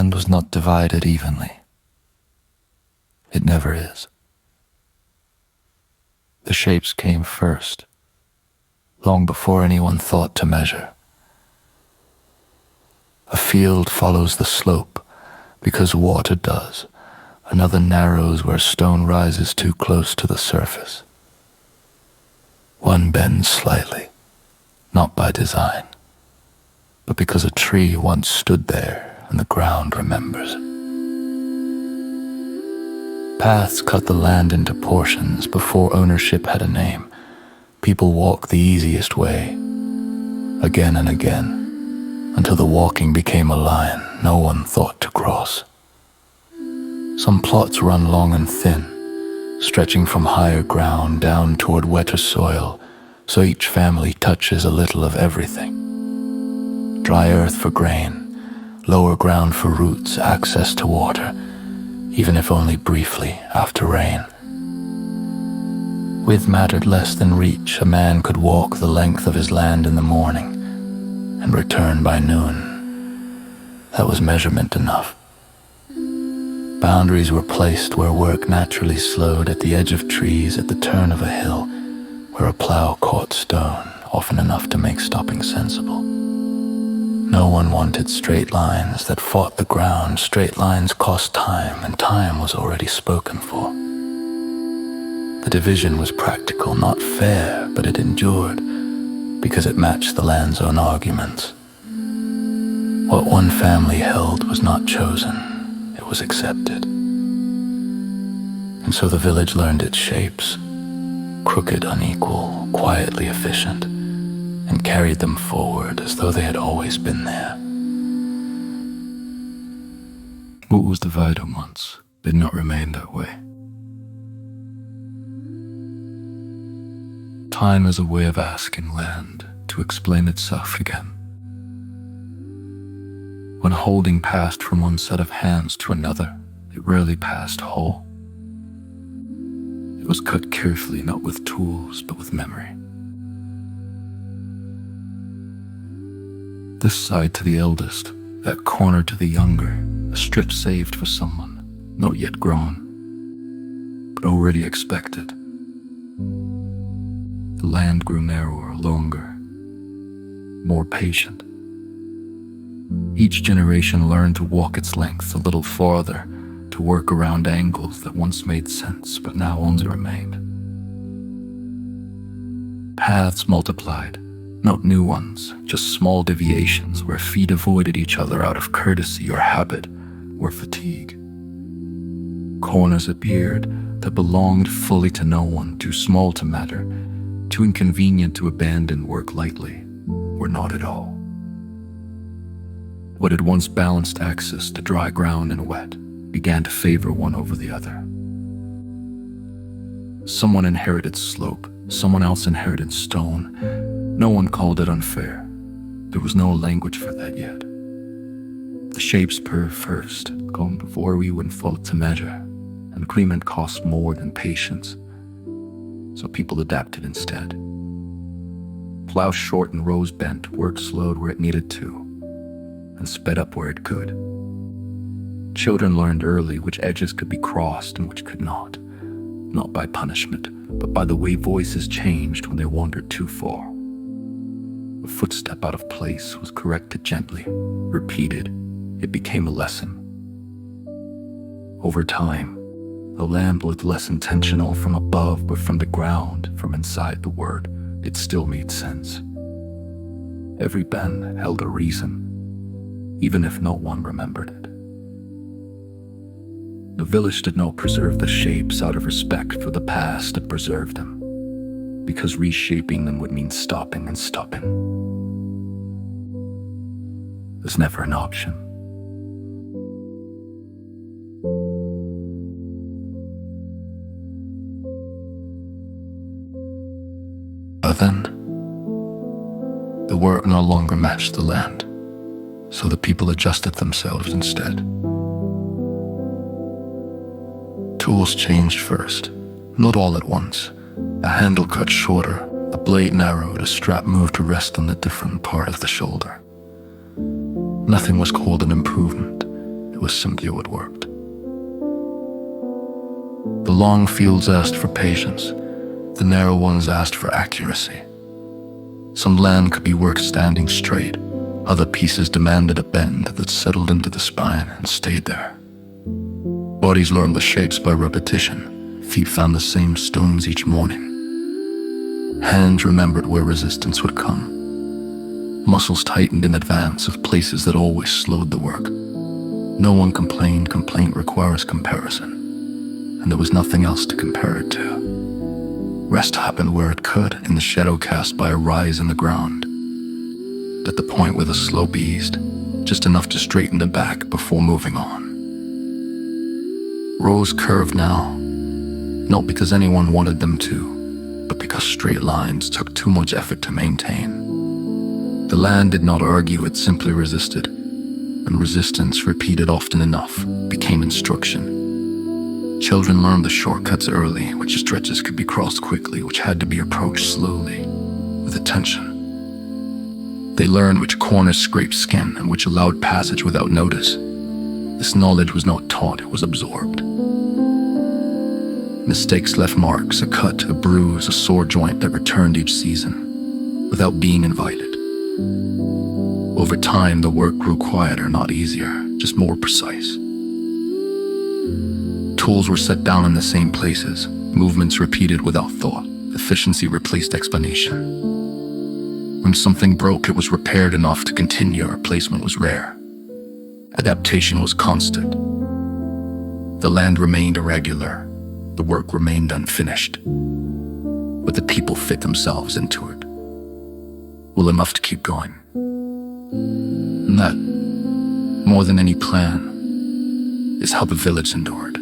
land was not divided evenly. It never is. The shapes came first, long before anyone thought to measure. A field follows the slope because water does. Another narrows where stone rises too close to the surface. One bends slightly, not by design, but because a tree once stood there and the ground remembers. Paths cut the land into portions before ownership had a name. People walked the easiest way, again and again, until the walking became a line no one thought to cross. Some plots run long and thin, stretching from higher ground down toward wetter soil, so each family touches a little of everything. Dry earth for grain, lower ground for roots, access to water, even if only briefly after rain. Width mattered less than reach. A man could walk the length of his land in the morning and return by noon. That was measurement enough. Boundaries were placed where work naturally slowed, at the edge of trees, at the turn of a hill, where a plow caught stone, often enough to make stopping sensible. No one wanted straight lines that fought the ground. Straight lines cost time, and time was already spoken for. The division was practical, not fair, but it endured, because it matched the land's own arguments. What one family held was not chosen, it was accepted. And so the village learned its shapes, crooked, unequal, quietly efficient, and carried them forward as though they had always been there. What was divided once did not remain that way. Time is a way of asking land to explain itself again. When holding passed from one set of hands to another, it rarely passed whole. It was cut carefully, not with tools, but with memory. This side to the eldest, that corner to the younger, a strip saved for someone, not yet grown, but already expected. The land grew narrower, longer, more patient. Each generation learned to walk its length a little farther, to work around angles that once made sense but now only remained. Paths multiplied, not new ones, just small deviations where feet avoided each other out of courtesy or habit or fatigue. Corners appeared that belonged fully to no one, too small to matter, too inconvenient to abandon work lightly, or not at all. What had once balanced access to dry ground and wet began to favor one over the other. Someone inherited slope, someone else inherited stone. No one called it unfair. There was no language for that yet. The shapes per first, gone before we went thought to measure, and agreement cost more than patience. So people adapted instead. Plow short and rows bent, work slowed where it needed to, and sped up where it could. Children learned early which edges could be crossed and which could not by punishment, but by the way voices changed when they wandered too far. A footstep out of place was corrected gently, repeated. It became a lesson. Over time, the land looked less intentional from above, but from the ground, from inside the word, it still made sense. Every bend held a reason, even if no one remembered it. The village did not preserve the shapes out of respect for the past that preserved them, because reshaping them would mean stopping, and stopping was never an option. But then, the work no longer matched the land, so the people adjusted themselves instead. Tools changed first, not all at once. A handle cut shorter, a blade narrowed, a strap moved to rest on a different part of the shoulder. Nothing was called an improvement. It was simply what worked. The long fields asked for patience, the narrow ones asked for accuracy. Some land could be worked standing straight, other pieces demanded a bend that settled into the spine and stayed there. Bodies learned the shapes by repetition, feet found the same stones each morning. Hands remembered where resistance would come. Muscles tightened in advance of places that always slowed the work. No one complained. Complaint requires comparison, and there was nothing else to compare it to. Rest happened where it could, in the shadow cast by a rise in the ground. At the point where the slope eased, just enough to straighten the back before moving on. Rows curved now, not because anyone wanted them to, but because straight lines took too much effort to maintain. The land did not argue, it simply resisted, and resistance, repeated often enough, became instruction. Children learned the shortcuts early, which stretches could be crossed quickly, which had to be approached slowly, with attention. They learned which corners scraped skin and which allowed passage without notice. This knowledge was not taught, it was absorbed. Mistakes left marks, a cut, a bruise, a sore joint that returned each season, without being invited. Over time, the work grew quieter, not easier, just more precise. Tools were set down in the same places, movements repeated without thought, efficiency replaced explanation. When something broke, it was repaired enough to continue, replacement was rare. Adaptation was constant. The land remained irregular, the work remained unfinished, but the people fit themselves into it, well enough to keep going. And that, more than any plan, is how the village endured.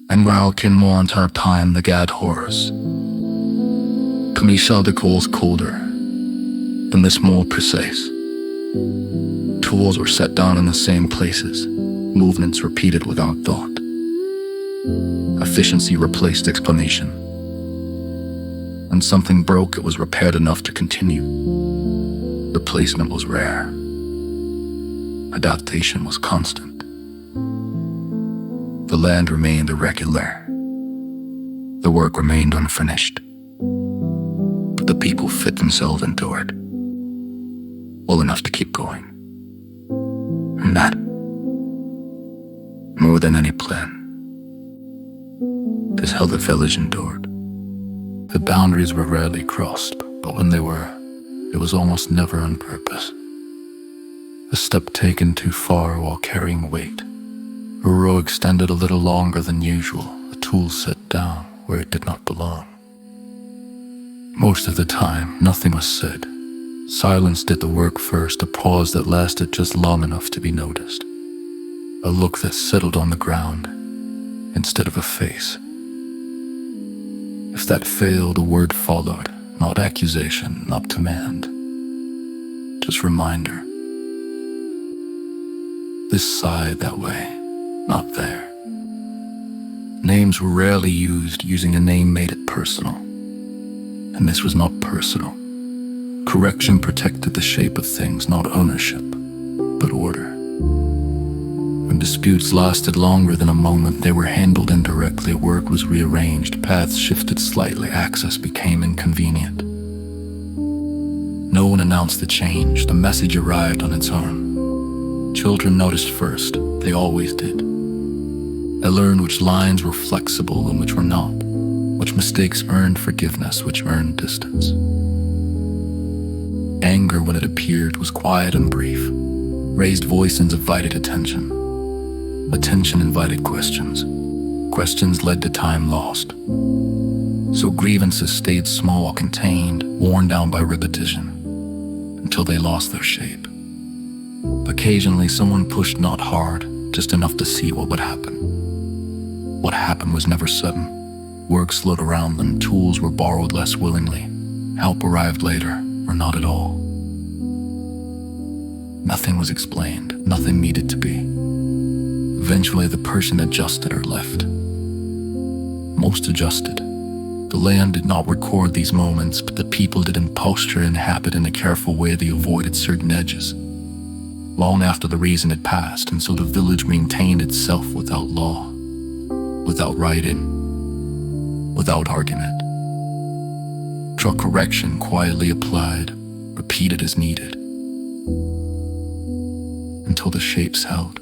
And while Kinmo our time the gad horrors, Kamisha the coals colder, than this more precise. Tools were set down in the same places, movements repeated without thought. Efficiency replaced explanation. When something broke, it was repaired enough to continue. Replacement was rare. Adaptation was constant. The land remained irregular. The work remained unfinished. But the people fit themselves into it, well enough to keep going. And that, more than any plan, is how the village endured. The boundaries were rarely crossed, but when they were, it was almost never on purpose. A step taken too far while carrying weight. A row extended a little longer than usual, a tool set down where it did not belong. Most of the time, nothing was said. Silence did the work first, a pause that lasted just long enough to be noticed. A look that settled on the ground instead of a face. If that failed, a word followed, not accusation, not command, just reminder. This side, that way, not there. Names were rarely used, using a name made it personal. And this was not personal. Correction protected the shape of things, not ownership, but order. When disputes lasted longer than a moment, they were handled indirectly, work was rearranged, paths shifted slightly, access became inconvenient. No one announced the change, the message arrived on its own. Children noticed first, they always did. They learned which lines were flexible and which were not, which mistakes earned forgiveness, which earned distance. Anger, when it appeared, was quiet and brief. Raised voices invited attention. Attention invited questions. Questions led to time lost. So grievances stayed small, contained, worn down by repetition, until they lost their shape. Occasionally, someone pushed not hard, just enough to see what would happen. What happened was never sudden. Work slowed around them, tools were borrowed less willingly. Help arrived later, or not at all. Nothing was explained, nothing needed to be. Eventually, the person adjusted or left. Most adjusted. The land did not record these moments, but the people did in posture and habit in a careful way they avoided certain edges. Long after the reason had passed, and so the village maintained itself without law, without writing, without argument. Draw correction quietly applied, repeated as needed, until the shapes held.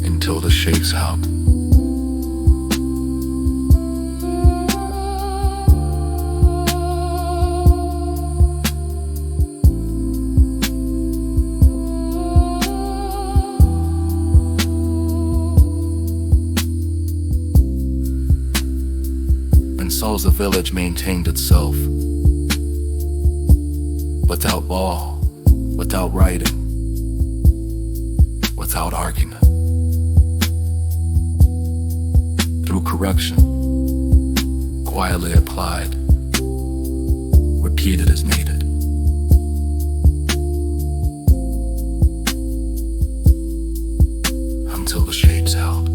Until the shapes held. And so the village maintained itself, without law, without writing, without argument. Through correction, quietly applied, repeated as needed. Until the shapes held.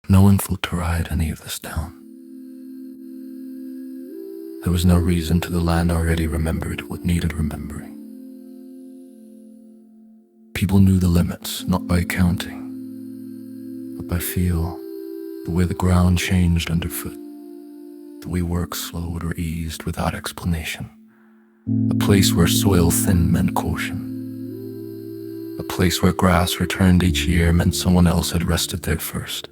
No one felt to write any of this down. There was no reason to the land already remembered what needed remembering. People knew the limits, not by counting, but by feel, the way the ground changed underfoot, the way work slowed or eased without explanation. A place where soil thinned meant caution. A place where grass returned each year meant someone else had rested there first.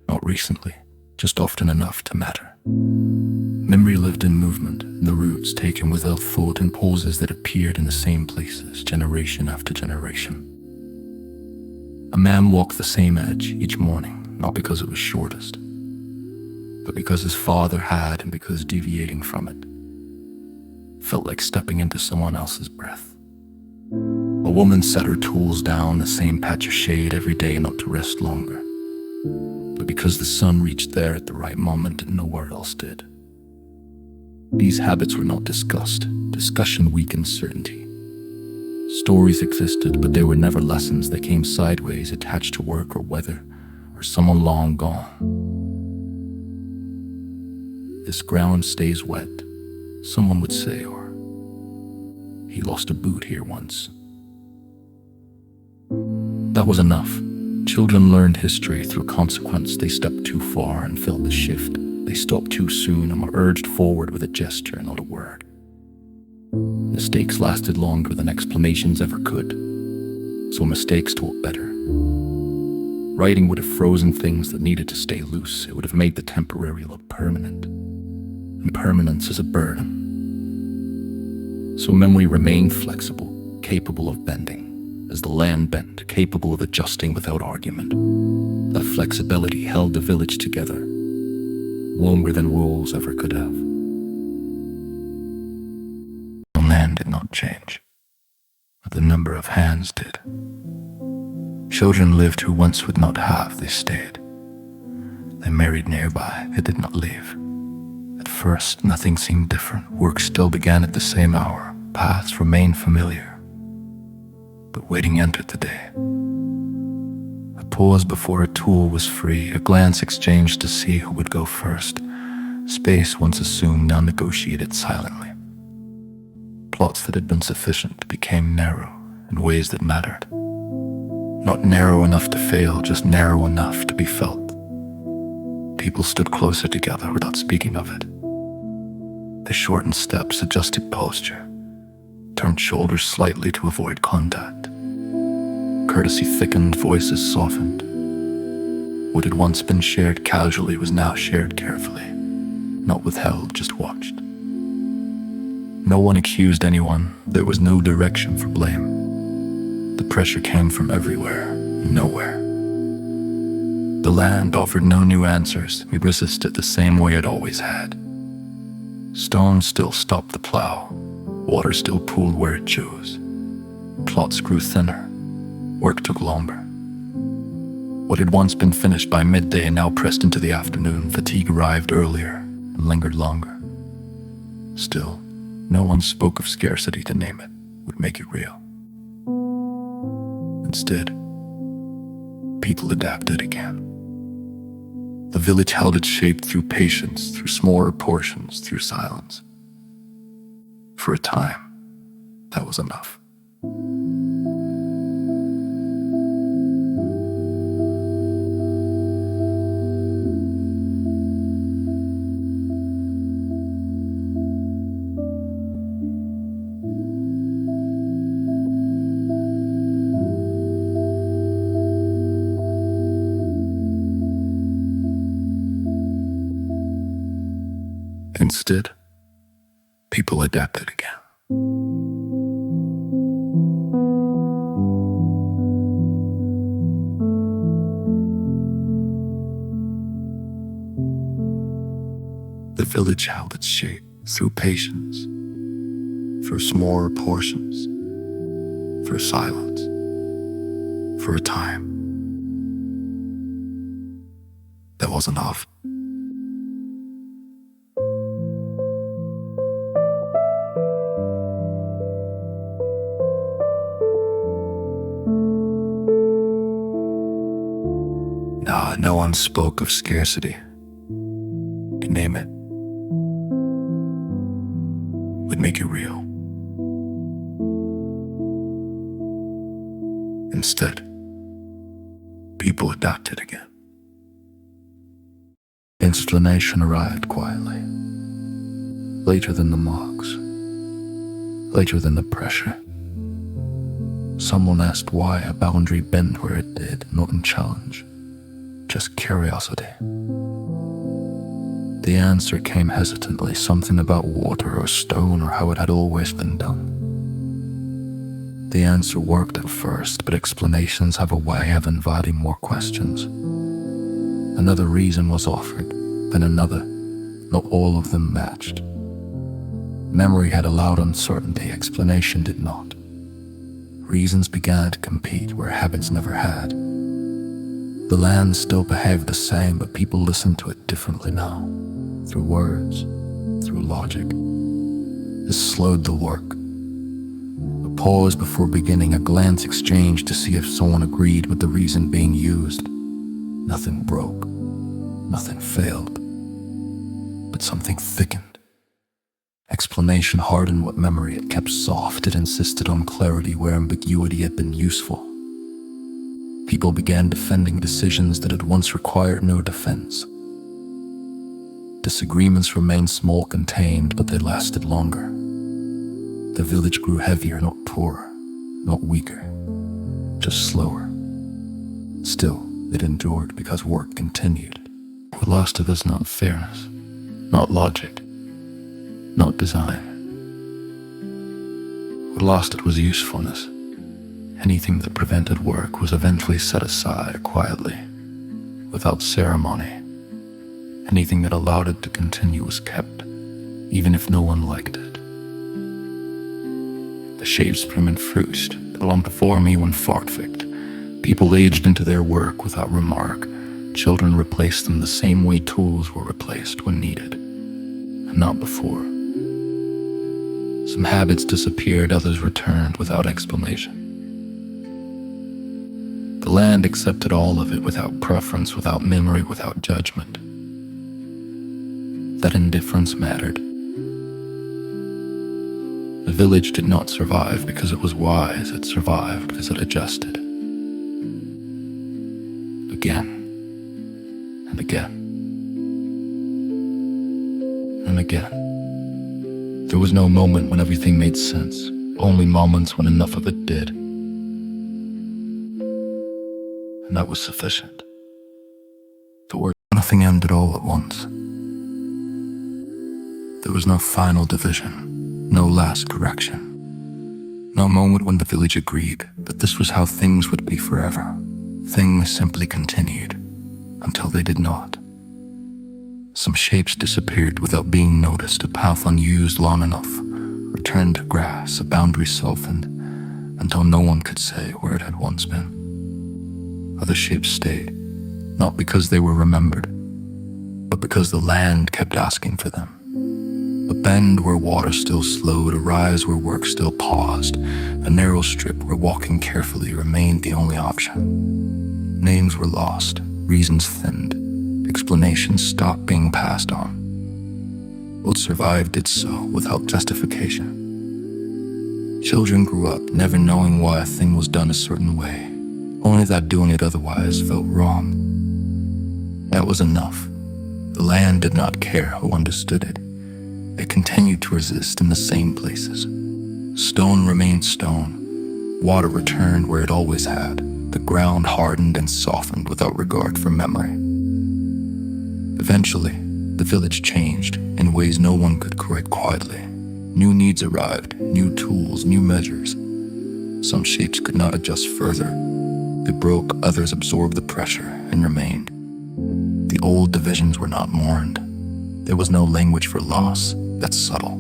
Not recently, just often enough to matter. Memory lived in movement, in the roots taken without thought in poses that appeared in the same places, generation after generation. A man walked the same edge each morning, not because it was shortest, but because his father had, and because deviating from it felt like stepping into someone else's breath. A woman set her tools down the same patch of shade every day, not to rest longer, but because the sun reached there at the right moment and nowhere else did. These habits were not discussed. Discussion weakened certainty. Stories existed, but they were never lessons. They came sideways, attached to work or weather, or someone long gone. This ground stays wet, someone would say, or he lost a boot here once. That was enough. Children learned history through consequence. They stepped too far and felt the shift. They stopped too soon and were urged forward with a gesture, not a word. Mistakes lasted longer than explanations ever could, so mistakes taught better. Writing would have frozen things that needed to stay loose. It would have made the temporary look permanent. And permanence is a burden. So memory remained flexible, capable of bending, as the land bent, capable of adjusting without argument. That flexibility held the village together, longer than walls ever could have. The land did not change, but the number of hands did. Children lived who once would not have, they stayed. They married nearby, they did not leave. At first, nothing seemed different. Work still began at the same hour. Paths remained familiar. But waiting entered the day. A pause before a tool was free, a glance exchanged to see who would go first. Space once assumed, now negotiated silently. Plots that had been sufficient became narrow in ways that mattered. Not narrow enough to fail, just narrow enough to be felt. People stood closer together without speaking of it. They shortened steps, adjusted posture, turned shoulders slightly to avoid contact. Courtesy thickened, voices softened. What had once been shared casually was now shared carefully, not withheld, just watched. No one accused anyone. There was no direction for blame. The pressure came from everywhere, nowhere. The land offered no new answers. We resisted the same way it always had. Stone still stopped the plow. Water still pooled where it chose. Plots grew thinner. Work took longer. What had once been finished by midday now pressed into the afternoon. Fatigue arrived earlier and lingered longer. Still, no one spoke of scarcity. To name it would make it real. Instead, people adapted again. The village held its shape through patience, through smaller portions, through silence. For a time, that was enough. Instead, people adapted again. The village held its shape through patience, through smaller portions, through silence, for a time. That was enough. No one spoke of scarcity. To name it would make it real. Instead, people adapted again. Explanation arrived quietly, later than the mocks, later than the pressure. Someone asked why a boundary bent where it did, not in challenge, just curiosity. The answer came hesitantly, something about water or stone or how it had always been done. The answer worked at first, but explanations have a way of inviting more questions. Another reason was offered, then another. Not all of them matched. Memory had allowed uncertainty, explanation did not. Reasons began to compete where habits never had. The land still behaved the same, but people listened to it differently now. Through words, through logic. This slowed the work. A pause before beginning, a glance exchanged to see if someone agreed with the reason being used. Nothing broke, nothing failed, but something thickened. Explanation hardened what memory had kept soft. It insisted on clarity where ambiguity had been useful. People began defending decisions that had once required no defense. Disagreements remained small, contained, but they lasted longer. The village grew heavier, not poorer, not weaker, just slower. Still, it endured because work continued. What lost it was not fairness, not logic, not design. What lost it was usefulness. Anything that prevented work was eventually set aside quietly, without ceremony. Anything that allowed it to continue was kept, even if no one liked it. The shapes prim and fruit that belonged before me when fortvict. People aged into their work without remark. Children replaced them the same way tools were replaced when needed, and not before. Some habits disappeared, others returned without explanation. The land accepted all of it without preference, without memory, without judgment. That indifference mattered. The village did not survive because it was wise, it survived because it adjusted. Again, and again, and again. There was no moment when everything made sense, only moments when enough of it did. And that was sufficient. The word nothing ended all at once. There was no final division, No last correction. No moment when the village agreed that this was how things would be forever. Things simply continued until they did not. Some shapes disappeared without being noticed, a path unused long enough returned to grass, a boundary softened until no one could say where it had once been. Other shapes stayed, not because they were remembered, but because the land kept asking for them. A bend where water still slowed, a rise where work still paused, a narrow strip where walking carefully remained the only option. Names were lost, reasons thinned, explanations stopped being passed on. What survived did so without justification. Children grew up never knowing why a thing was done a certain way, only that doing it otherwise felt wrong. That was enough. The land did not care who understood it. It continued to resist in the same places. Stone remained stone. Water returned where it always had. The ground hardened and softened without regard for memory. Eventually, the village changed in ways no one could correct quietly. New needs arrived, new tools, new measures. Some shapes could not adjust further. They broke, others absorbed the pressure and remained. The old divisions were not mourned. There was no language for loss. That's subtle.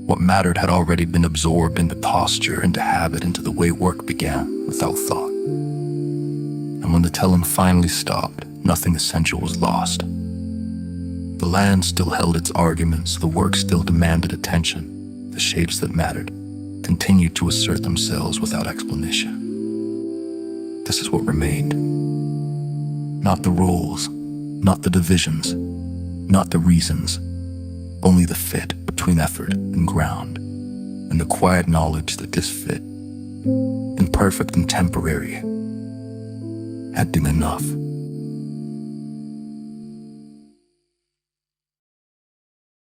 What mattered had already been absorbed into posture, into habit, into the way work began without thought. And when the telling finally stopped, nothing essential was lost. The land still held its arguments, the work still demanded attention. The shapes that mattered continued to assert themselves without explanation. This is what remained. Not the rules, not the divisions, not the reasons, only the fit between effort and ground, and the quiet knowledge that this fit, imperfect and temporary, had been enough.